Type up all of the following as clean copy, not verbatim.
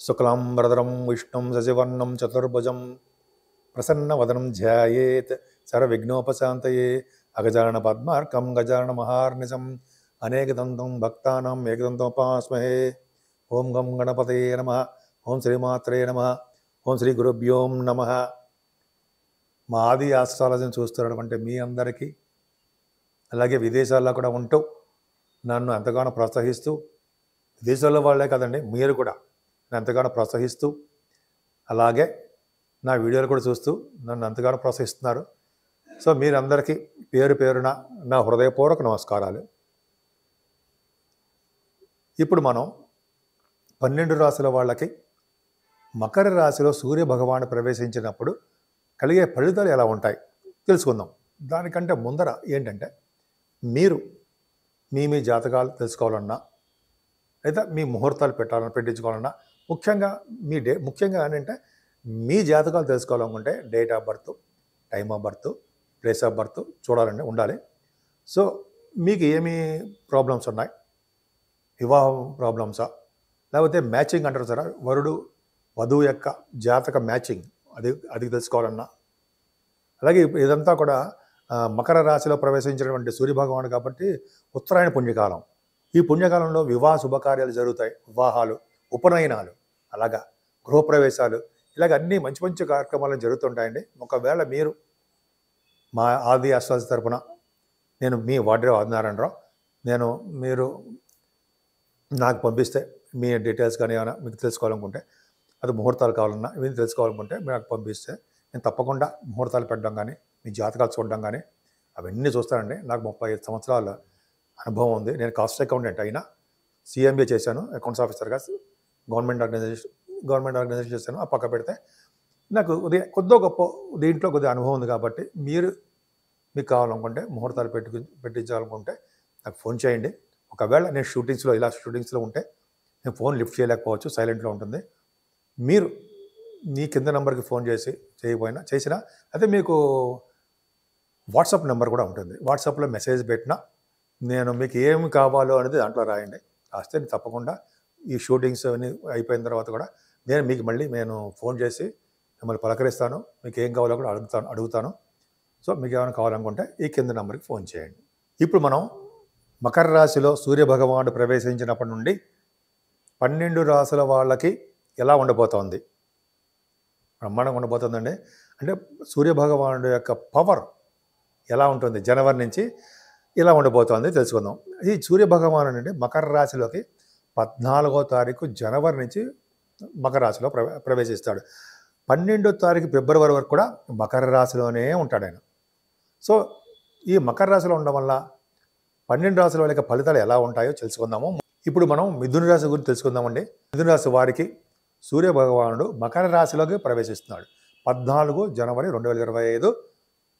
శుక్లాంబరధరం విష్ణుం శశివర్ణం చతుర్భుజం ప్రసన్నవదనం ధ్యాయేత్ సర్వవిఘ్నోపశాంతయే అగజానన పద్మార్కం గజానన మహార్నిశం అనేకదంతం భక్తానాం ఏకదంతోపాస్మహే. ఓం గం గణపతయే నమః. ఓం శ్రీమాత్రే నమః. ఓం శ్రీ గురుభ్యోం నమః. మా ఆది ఆస్ట్రాలజీని చూస్తున్నటువంటి మీ అందరికీ, అలాగే విదేశాల్లో కూడా ఉంటూ నన్ను ఎంతగానో ప్రోత్సహిస్తూ, విదేశాల్లో వాళ్ళే కదండి, మీరు కూడా నన్ను ఎంతగానో ప్రోత్సహిస్తూ, అలాగే నా వీడియోలు కూడా చూస్తూ నన్ను ఎంతగానో ప్రోత్సహిస్తున్నారు. సో మీరందరికీ పేరు పేరున నా హృదయపూర్వక నమస్కారాలు. ఇప్పుడు మనం 12 రాశుల వాళ్ళకి మకర రాశిలో సూర్య భగవాను ప్రవేశించినప్పుడు కలిగే ఫలితాలు ఎలా ఉంటాయి తెలుసుకుందాం. దానికంటే ముందర ఏంటంటే, మీరు మీ జాతకాలు తెలుసుకోవాలన్నా, లేదా మీ ముహూర్తాలు పెట్టించుకోవాలన్నా, ముఖ్యంగా ఏంటంటే మీ జాతకాలు తెలుసుకోవాలనుకుంటే date of birth, time of birth, place of birth ఉండాలి. సో మీకు ఏమి ప్రాబ్లమ్స్ ఉన్నాయి, వివాహం ప్రాబ్లమ్సా, లేకపోతే మ్యాచింగ్ అంటారు సార్, వధువు యొక్క జాతక మ్యాచింగ్, అది తెలుసుకోవాలన్నా, అలాగే ఇదంతా కూడా మకర రాశిలో ప్రవేశించినటువంటి సూర్యభగవానుడు కాబట్టి ఉత్తరాయణ పుణ్యకాలం. ఈ పుణ్యకాలంలో వివాహ శుభకార్యాలు జరుగుతాయి. వివాహాలు, ఉపనయనాలు, అలాగా గృహప్రవేశాలు, ఇలాగ అన్నీ మంచి మంచి కార్యక్రమాలు జరుగుతుంటాయండి. ఒకవేళ మీరు మా ఆది ఆస్ట్రాలజీ తరపున, నేను మీ వాడ్రే ఆదినారాయణరావు, మీరు నాకు పంపిస్తే మీ డీటెయిల్స్ కానీ ఏమైనా మీకు తెలుసుకోవాలనుకుంటే, అది ముహూర్తాలు కావాలన్నా ఇవన్నీ తెలుసుకోవాలనుకుంటే మీరు నాకు పంపిస్తే నేను తప్పకుండా ముహూర్తాలు పెట్టడం కానీ, మీ జాతకాలు చూడడం కానీ అవన్నీ చూస్తానండి. నాకు 35 సంవత్సరాల అనుభవం ఉంది. నేను కాస్ట్ అకౌంటెంట్ అయినా, CMA చేశాను, అకౌంట్స్ ఆఫీసర్గా గవర్నమెంట్ ఆర్గనైజేషన్ చేశాను. ఆ పక్క పెడితే నాకు కొద్దో గొప్ప దీంట్లో కొద్దిగా అనుభవం ఉంది కాబట్టి మీకు కావాలనుకుంటే, ముహూర్తాలు పెట్టించాలనుకుంటే నాకు ఫోన్ చేయండి. ఒకవేళ నేను షూటింగ్స్లో ఉంటే నేను ఫోన్ లిఫ్ట్ చేయలేకపోవచ్చు, సైలెంట్లో ఉంటుంది. మీరు మీ కింద నెంబర్కి ఫోన్ చేసినా అయితే మీకు వాట్సాప్ నెంబర్ కూడా ఉంటుంది. వాట్సాప్లో మెసేజ్ పెట్టినా నేను మీకు ఏమి కావాలో అనేది దాంట్లో రాయండి. రాస్తే నేను తప్పకుండా ఈ షూటింగ్స్ అన్నీ అయిపోయిన తర్వాత కూడా నేను ఫోన్ చేసి మిమ్మల్ని పలకరిస్తాను. మీకు ఏం కావాలో కూడా అడుగుతాను. సో మీకు ఏమైనా కావాలనుకుంటే ఈ కింద నెంబర్కి ఫోన్ చేయండి. ఇప్పుడు మనం మకర రాశిలో సూర్యభగవానుడు ప్రవేశించినప్పటి నుండి 12 రాశుల వాళ్ళకి ఎలా ఉండబోతోంది, బ్రహ్మాండంగా ఉండబోతుందండి. అంటే సూర్యభగవానుడు యొక్క పవర్ ఎలా ఉంటుంది, జనవరి నుంచి ఇలా ఉండబోతోంది తెలుసుకుందాం. ఈ సూర్యభగవానుడు అంటే మకర రాశిలోకి 14వ తారీఖు జనవరి నుంచి మకర రాశిలో ప్రవేశిస్తాడు. 12వ తారీఖు ఫిబ్రవరి వరకు కూడా మకర రాశిలోనే ఉంటాడు ఆయన. సో ఈ మకర రాశిలో ఉండడం వల్ల 12 రాశుల వాళ్ళకి ఫలితాలు ఎలా ఉంటాయో తెలుసుకుందాము. ఇప్పుడు మనం మిథున రాశి గురించి తెలుసుకుందామండి. మిథున రాశి వారికి సూర్యభగవానుడు మకర రాశిలోకి ప్రవేశిస్తున్నాడు 14 జనవరి 2025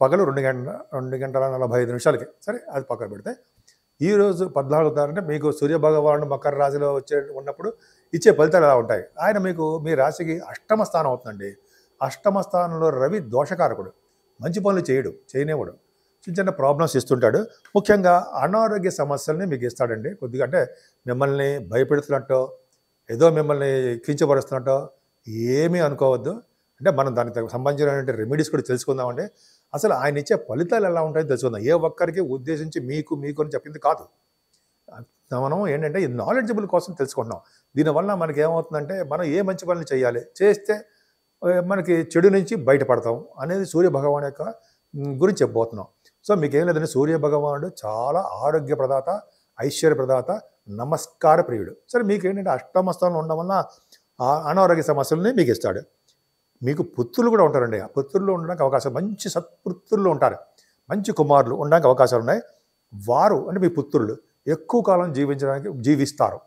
పగలు 2:45 సరే, అది పక్కన పెడితే ఈరోజు 14వ తారీఖు అంటే మీకు సూర్యభగవానుడు మకర రాశిలో ఉన్నప్పుడు ఇచ్చే ఫలితాలు ఎలా ఉంటాయి. ఆయన మీ రాశికి అష్టమ స్థానం అవుతుందండి. అష్టమ స్థానంలో రవి దోషకారకుడు, మంచి పనులు చేయనివ్వడు, చిన్న ప్రాబ్లమ్స్ ఇస్తుంటాడు. ముఖ్యంగా అనారోగ్య సమస్యల్ని మీకు ఇస్తాడండి. కొద్దిగా అంటే మిమ్మల్ని భయపెడుతున్నట్టు, ఏదో మిమ్మల్ని కించపరుస్తున్నట్టు ఏమీ అనుకోవద్దు. అంటే మనం దానికి సంబంధించిన రెమెడీస్ కూడా తెలుసుకుందామండి. అసలు ఆయన ఇచ్చే ఫలితాలు ఎలా ఉంటాయో తెలుసుకుందాం. ఏ ఒక్కరికి ఉద్దేశించి మీకు అని చెప్పింది కాదు. మనం ఏంటంటే ఈ నాలెడ్జబుల్ కోసం తెలుసుకుంటున్నాం. దీనివల్ల మనకి ఏమవుతుందంటే, మనం ఏ మంచి పనులు చేస్తే మనకి చెడు నుంచి బయటపడతాం అనేది సూర్యభగవాన్ యొక్క గురించి చెప్పబోతున్నాం. సో మీకు ఏం లేదంటే, సూర్యభగవానుడు చాలా ఆరోగ్య ప్రదాత, ఐశ్వర్య ప్రదాత, నమస్కార ప్రియుడు. సరే, మీకు ఏంటంటే అష్టమ స్థానంలో ఉండడం వల్ల అనారోగ్య సమస్యలని మీకు ఇస్తాడు. మీకు పుత్రులు కూడా ఉంటారండి. ఆ పుత్రులు ఉండడానికి అవకాశం, మంచి సత్పుత్రులు ఉంటారు, మంచి కుమారులు ఉండడానికి అవకాశాలు ఉన్నాయి. వారు అంటే మీ పుత్రులు ఎక్కువ కాలం జీవిస్తారు.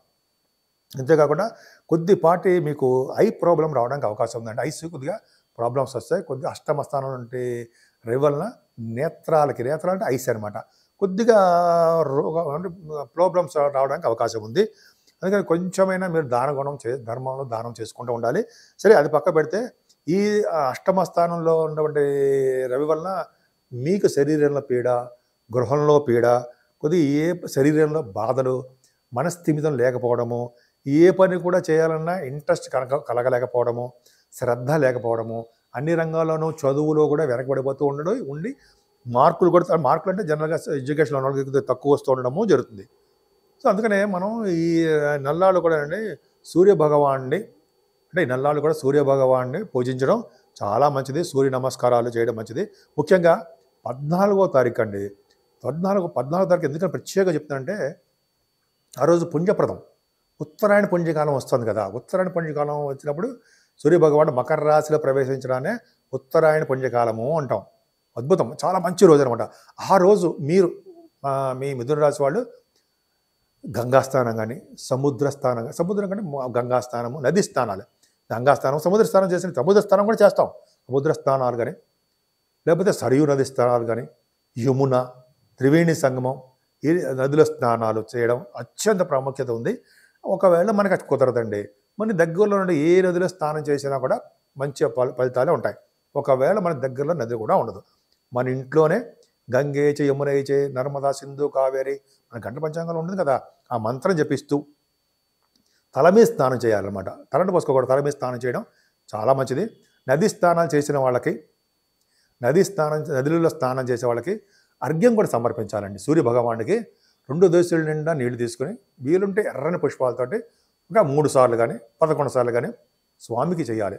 అంతేకాకుండా కొద్దిపాటి మీకు ఐ ప్రాబ్లం రావడానికి అవకాశం ఉందండి. ఐస్ కొద్దిగా ప్రాబ్లమ్స్ వస్తాయి. కొద్దిగా అష్టమ స్థానం నుండి రవి వలన నేత్రాలు అంటే ఐస్ అనమాట, కొద్దిగా ప్రాబ్లమ్స్ రావడానికి అవకాశం ఉంది. అందుకని కొంచెమైనా మీరు ధర్మంలో దానం చేసుకుంటూ ఉండాలి. సరే, అది పక్క పెడితే ఈ అష్టమ స్థానంలో ఉన్నటువంటి రవి వలన మీకు శరీరంలో పీడ, గృహంలో పీడ, కొద్దిగా శరీరంలో బాధలు, మనస్థిమితం లేకపోవడము, ఏ పని కూడా చేయాలన్నా ఇంట్రెస్ట్ కలగలేకపోవడము, శ్రద్ధ లేకపోవడము, అన్ని రంగాల్లోనూ చదువులో కూడా వెనకబడిపోతూ ఉండి మార్కులు అంటే జనరల్గా ఎడ్యుకేషన్లో ఉన్న వాళ్ళకి తక్కువ వస్తూ ఉండడము జరుగుతుంది. సో అందుకనే మనం ఈ నల్లాళ్ళు కూడా అండి సూర్యభగవాన్ని అంటే ఈ నల్లాళ్ళు కూడా సూర్యభగవాన్ని పూజించడం చాలా మంచిది. సూర్య నమస్కారాలు చేయడం మంచిది. ముఖ్యంగా 14వ తారీఖు అండి. 14వ తారీఖు ఎందుకని ప్రత్యేకంగా చెప్తానంటే ఆ రోజు పుణ్యప్రదం. ఉత్తరాయణ పుణ్యకాలం వస్తుంది కదా. ఉత్తరాయణ పుణ్యకాలం వచ్చినప్పుడు సూర్యభగవానుడు మకర రాశిలో ప్రవేశించడాన్ని ఉత్తరాయణ పుణ్యకాలము అంటాం. అద్భుతం, చాలా మంచి రోజు అనమాట. ఆ రోజు మీరు మీ మిథున రాశి వాళ్ళు గంగా స్నానం కానీ సముద్రం కానీ గంగా స్నానము, నది స్నానాలు, గంగా స్నానం, సముద్ర స్నానం సముద్ర స్నానం కూడా చేస్తాం. సముద్ర స్నానాలు కానీ లేకపోతే సరియు నది స్నానాలు కానీ, యమున, త్రివేణి సంగమం, ఈ నదుల స్నానాలు చేయడం అత్యంత ప్రాముఖ్యత ఉంది. ఒకవేళ మనకు అది కుదరదండి, మన దగ్గరలో నుండి ఏ నదిలో స్నానం చేసినా కూడా మంచి ఫలితాలే ఉంటాయి. ఒకవేళ మన దగ్గరలో నది కూడా ఉండదు, మన ఇంట్లోనే గంగేచే యమునైచే నర్మదా సింధు కావేరి మన గంట పంచాంగంలో ఉంటుంది కదా, ఆ మంత్రం జపిస్తూ తల మీద స్నానం చేయాలన్నమాట. తలంటు పోసుకోకూడదు, తల మీద స్నానం చేయడం చాలా మంచిది. నది స్నానాలు చేసిన వాళ్ళకి, నదులలో స్నానం చేసే వాళ్ళకి అర్ఘ్యం కూడా సమర్పించాలండి. సూర్యభగవానుడికి 2 దోసెల నిండా నీళ్లు తీసుకుని వీలుంటే ఎర్రని పుష్పాలతోటి ఒక 3 సార్లు కానీ 11 సార్లు కానీ స్వామికి చేయాలి.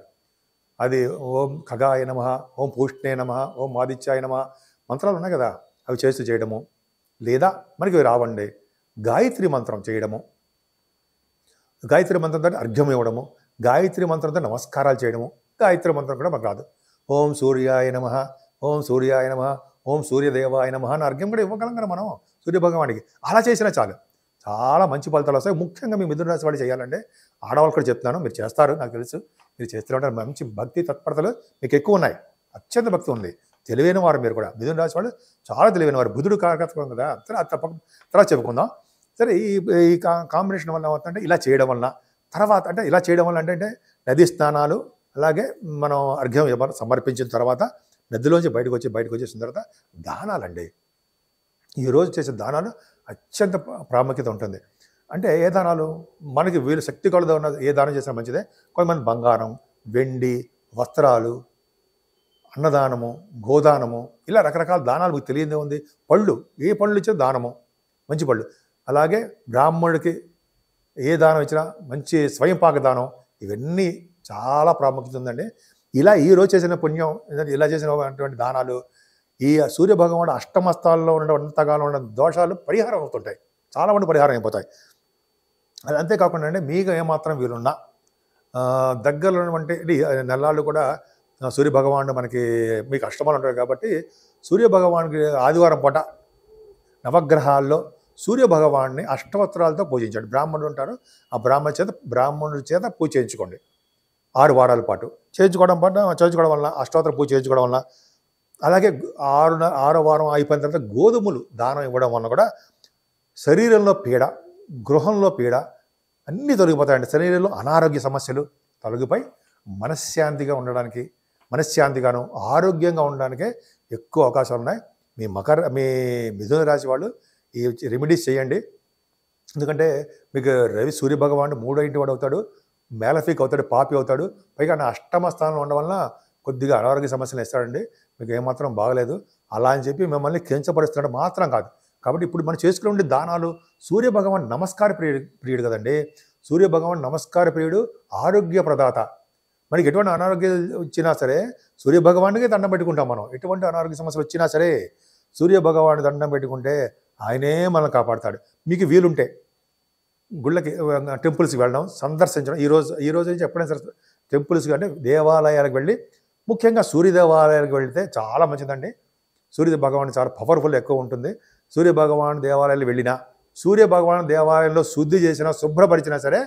అది ఓం ఖగాయ నమః, ఓం పూష్ణే నమః, ఓం ఆదిత్యాయ నమః మంత్రాలు ఉన్నాయి కదా, అవి చేస్తూ చేయడము. లేదా మనకి రావండి గాయత్రి మంత్రం చేయడము, గాయత్రి మంత్రంతో అర్ఘ్యం ఇవ్వడము, గాయత్రి మంత్రంతో నమస్కారాలు చేయడము. గాయత్రి మంత్రం కూడా మనకు రాదు, ఓం సూర్యాయ నమః, ఓం సూర్యాయ నమః, ఓం సూర్యదేవాయ నమః అని అర్ఘ్యం కూడా ఇవ్వగలం కదా మనం సూర్యభగవానికి. అలా చేసినా చాలు, చాలా మంచి ఫలితాలు వస్తాయి. ముఖ్యంగా మీ మిథున రాశి వాళ్ళు చేయాలంటే, ఆడవాళ్ళు కూడా చెప్తున్నాను, మీరు చేస్తారు, నాకు తెలుసు, మీరు చేస్తూ ఉంటారు. మంచి భక్తి తత్పరతలు మీకు ఎక్కువ ఉన్నాయి, అత్యంత భక్తి ఉంది, తెలివైన వారు మీరు కూడా. మిథున రాశి వాళ్ళు చాలా తెలివైన వారు, బుధుడు కారకత్వం కదా, తర్వాత చెప్పుకుందాం. సరే, ఈ కాంబినేషన్ వల్ల ఏమవుతుందంటే ఇలా చేయడం వలన తర్వాత అంటే ఇలా చేయడం వల్ల అంటే నదీ స్నానాలు, అలాగే మనం అర్ఘ్యం సమర్పించిన తర్వాత నదిలోంచి బయటకు వచ్చేసిన తర్వాత దానాలండి. ఈరోజు చేసే దానాలు అత్యంత ప్రాముఖ్యత ఉంటుంది. అంటే ఏ దానాలు మనకి వీళ్ళు శక్తి కొలదా ఉన్న ఏ దానం చేసినా మంచిదే. కొంతమంది బంగారం, వెండి, వస్త్రాలు, అన్నదానము, గోదానము, ఇలా రకరకాల దానాలు మీకు తెలియదే ఉంది. పళ్ళు, ఏ పళ్ళు ఇచ్చినా దానము, మంచి పళ్ళు. అలాగే బ్రాహ్మణుడికి ఏ దానం ఇచ్చినా మంచి స్వయంపాక దానం, ఇవన్నీ చాలా ప్రాముఖ్యత ఉందండి. ఇలా ఈరోజు చేసిన పుణ్యం, ఇలా చేసినటువంటి దానాలు ఈ సూర్యభగవానుడు అష్టమస్తాల్లో ఉన్నంతకాలం ఉన్న దోషాలు పరిహారం అవుతుంటాయి, చాలా మంది పరిహారం అయిపోతాయి. అది అంతేకాకుండా అండి, మీకు ఏమాత్రం వీలున్నా దగ్గరలో ఉన్నటువంటి నెలలు కూడా సూర్యభగవానుడు మనకి మీకు అష్టమాలు ఉంటాయి కాబట్టి సూర్యభగవానికి ఆదివారం పూట నవగ్రహాల్లో సూర్యభగవాన్ని అష్టవస్త్రాలతో పూజించండి. బ్రాహ్మణుడు ఉంటారు, ఆ బ్రాహ్మణుడి చేత పూజ చేయించుకోండి 6 వారాల పాటు. చేయించుకోవడం వల్ల అష్టోత్తర పూజ చేయించుకోవడం వల్ల, అలాగే 6వ వారం అయిపోయిన తర్వాత గోధుమలు దానం ఇవ్వడం వల్ల కూడా శరీరంలో పీడ, గృహంలో పీడ అన్నీ తొలగిపోతాయండి. శరీరంలో అనారోగ్య సమస్యలు తొలగిపోయి మనశ్శాంతిగాను ఆరోగ్యంగా ఉండడానికే ఎక్కువ అవకాశాలు ఉన్నాయి. మీ మిథున రాశి వాళ్ళు ఈ రెమెడీస్ చేయండి. ఎందుకంటే మీకు సూర్యభగవానుడు 3వ ఇంటి వాడు అవుతాడు, మేలఫిక్ అవుతాడు, పాపి అవుతాడు. పైగా నా అష్టమ స్థానంలో ఉండడం వల్ల కొద్దిగా అనారోగ్య సమస్యలు ఇస్తాడండి. మీకు ఏమాత్రం బాగలేదు అలా అని చెప్పి మిమ్మల్ని కించపరుస్తున్నాడు మాత్రం కాదు. కాబట్టి ఇప్పుడు మనం చేసుకునే దానాలు, సూర్యభగవాన్ నమస్కార ప్రియుడు కదండి. సూర్యభగవాన్ నమస్కార ప్రియుడు, ఆరోగ్య ప్రదాత. మనకి ఎటువంటి అనారోగ్యం వచ్చినా సరే సూర్యభగవానికి దండం పెట్టుకుంటాం మనం. ఎటువంటి అనారోగ్య సమస్యలు వచ్చినా సరే సూర్యభగవాను దండం పెట్టుకుంటే ఆయనే మనల్ని కాపాడుతాడు. మీకు వీలుంటే గుళ్ళకి, టెంపుల్స్కి వెళ్ళడం, సందర్శించడం, ఈ రోజు నుంచి ఎప్పుడైనా సరే టెంపుల్స్కి అంటే దేవాలయాలకు వెళ్ళి, ముఖ్యంగా సూర్య దేవాలయాలకు వెళితే చాలా మంచిదండి. సూర్య భగవాను చాలా పవర్ఫుల్ ఎక్కువ ఉంటుంది. సూర్య భగవాను దేవాలయాలు వెళ్ళినా, సూర్య భగవాను దేవాలయంలో శుద్ధి చేసినా, శుభ్రపరిచినా సరే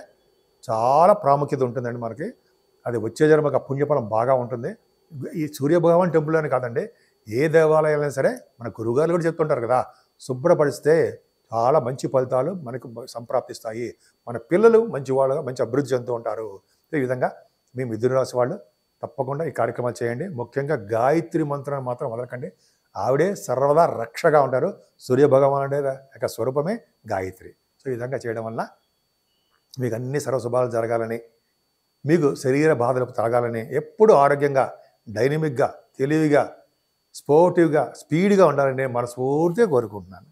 చాలా ప్రాముఖ్యత ఉంటుందండి మనకి. అది వచ్చే జన్మకు పుణ్యఫలం బాగా ఉంటుంది. ఈ సూర్యభగవాన్ టెంపుల్ అని కాదండి, ఏ దేవాలయాలైనా సరే మన గురువుగారు కూడా చెప్తుంటారు కదా, శుభ్రపరిస్తే చాలా మంచి ఫలితాలు మనకు సంప్రాప్తిస్తాయి. మన పిల్లలు మంచి అభివృద్ధి చెందుతూ ఉంటారు. ఈ విధంగా మీ మిథున రాశి వాళ్ళు తప్పకుండా ఈ కార్యక్రమాలు చేయండి. ముఖ్యంగా గాయత్రి మంత్రాన్ని మాత్రం వదలకండి. ఆవిడే సర్వదా రక్షగా ఉంటారు. సూర్యభగవానుడి యొక్క స్వరూపమే గాయత్రి. సో ఈ విధంగా చేయడం వల్ల మీకు అన్ని సర్వశుభాలు జరగాలని, మీకు శరీర బాధలకు తరగాలని, ఎప్పుడు ఆరోగ్యంగా, డైనమిక్గా, తెలివిగా, స్పోర్టివ్గా, స్పీడ్గా ఉండాలని నేను మనస్ఫూర్తిగా కోరుకుంటున్నాను.